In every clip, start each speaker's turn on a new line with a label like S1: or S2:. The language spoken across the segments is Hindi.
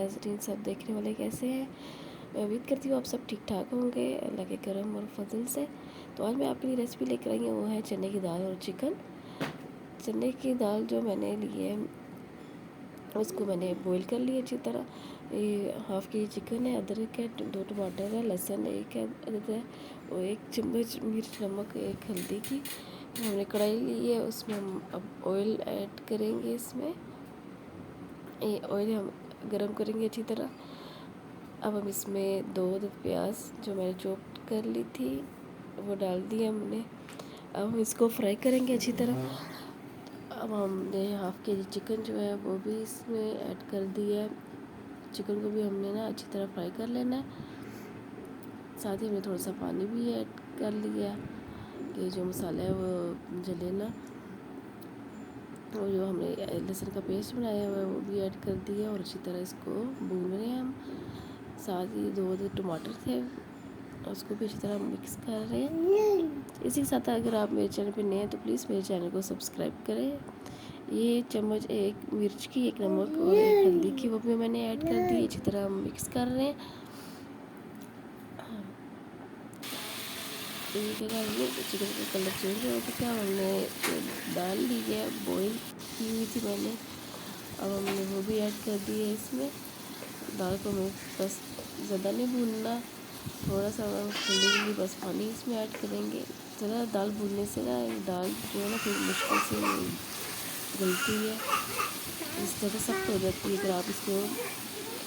S1: नाज़रीन सब देखने वाले कैसे हैं। मैं उम्मीद करती हूँ आप सब ठीक ठाक होंगे अल्लाह के करम और फजल से। तो आज मैं आपके लिए रेसिपी लेकर आई हूँ, वो है चने की दाल और चिकन। चने की दाल जो मैंने ली है उसको मैंने बॉईल कर लिया अच्छी तरह। ये हाफ़ के जी चिकन है, अदरक है, 2 टमाटर है, लहसुन एक है अदरक है और 1 चम्मच मिर्च नमक, 1 हल्दी की। हमने कढ़ाई ली है, उसमें हम अब ऑयल ऐड करेंगे। इसमें ये ऑयल हम गरम करेंगे अच्छी तरह। अब हम इसमें 2 प्याज जो मैंने चॉप कर ली थी वो डाल दी हमने। अब हम इसको फ्राई करेंगे अच्छी तरह। अब हमने हाफ़ के जी चिकन जो है वो भी इसमें ऐड कर दिया है। चिकन को भी हमने ना अच्छी तरह फ्राई कर लेना है। साथ ही हमने थोड़ा सा पानी भी ऐड कर लिया कि जो मसाला है वो जले ना। और जो हमने लहसुन का पेस्ट बनाया हुआ है वो भी ऐड कर दिया और अच्छी तरह इसको भून रहे हैं हम। साथ ही 2 टमाटर थे उसको भी अच्छी तरह मिक्स कर रहे हैं। इसी के साथ अगर आप मेरे चैनल पे नए हैं तो प्लीज़ मेरे चैनल को सब्सक्राइब करें। ये चम्मच 1 मिर्च की, 1 नमक और 1 हल्दी की वो भी मैंने ऐड कर दी। अच्छी तरह हम मिक्स कर रहे हैं। चिकन का कलर चेंज हो चुका है। हमने दाल ली है, बॉईल की हुई थी मैंने, अब हमने वो भी ऐड कर दी है इसमें। दाल को हमें बस ज़्यादा नहीं भूनना, थोड़ा सा खुलेंगी बस पानी इसमें ऐड करेंगे। ज़रा दाल भूनने से ना दाल जो है ना फिर मुश्किल से गलती है, इस तरह सख्त हो जाती है अगर आप इसको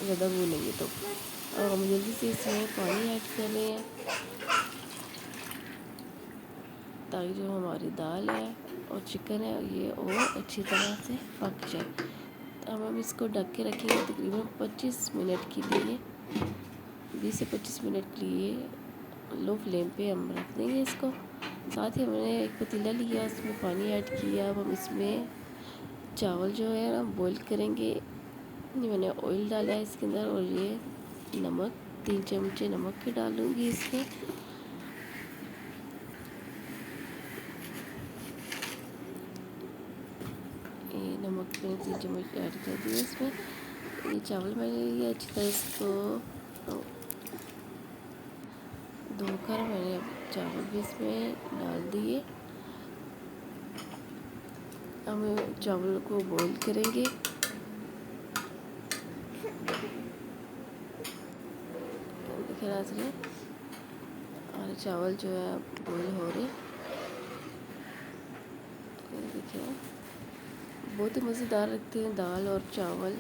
S1: ज़्यादा भूनेंगे तो। और हम जल्दी से इसमें पानी ऐड कर रहे हैं ताकि जो हमारी दाल है और चिकन है ये और अच्छी तरह से पक जाए। अब हम इसको ढक के रखेंगे तकरीबन 25 मिनट के लिए। 20 से 25 मिनट के लिए लो फ्लेम पे हम रख देंगे इसको। साथ ही हमने एक पतीला लिया, उसमें पानी ऐड किया। अब हम इसमें चावल जो है ना बॉईल करेंगे। ये मैंने ऑयल डाला है इसके अंदर और ये नमक 3 चमचे नमक के डालूँगी इसमें। ये नमक मैंने 3 चम्मच ऐड कर दिया इसमें। ये चावल मैंने लिए अच्छी तरह इसको धोकर मैंने चावल भी इसमें डाल दिए। अब हम चावल को बॉईल करेंगे। देखिए नाज़रीन, और चावल जो है बॉईल हो रहे। देखिए बहुत ही मज़ेदार लगते हैं दाल और चावल।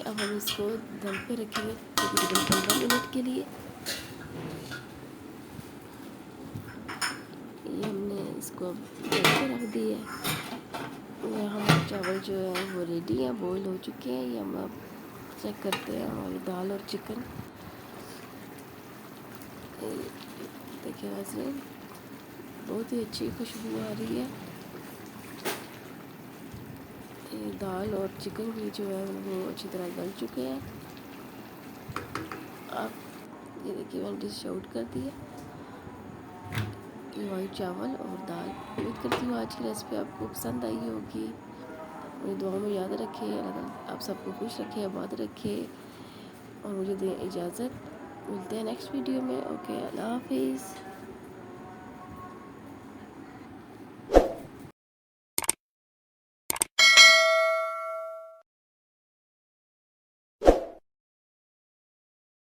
S1: अब हम इसको दम पे रखेंगे तकरीबन 15 मिनट के लिए। ये हमने इसको अब दम पे रख दिया है। हमारे चावल जो है वो रेडी हैं, बॉईल हो चुके हैं। ये हम अब चेक करते हैं हमारी दाल और चिकन। देखिए नाज़रीन, बहुत ही अच्छी खुशबू आ रही है। ये दाल और चिकन भी जो है वो अच्छी तरह गल चुके हैं। अब ये देखिए मैंने डिश आउट कर दी है। ये वाइट चावल और दाल। उम्मीद करती हूँ आज की रेसिपी आपको पसंद आई होगी। मुझे दुआओं में याद रखें, अल्लाह आप सबको खुश रखे, आबाद रखे और मुझे दें इजाज़त। मिलते हैं नेक्स्ट वीडियो में। ओके, अल्लाह हाफिज़।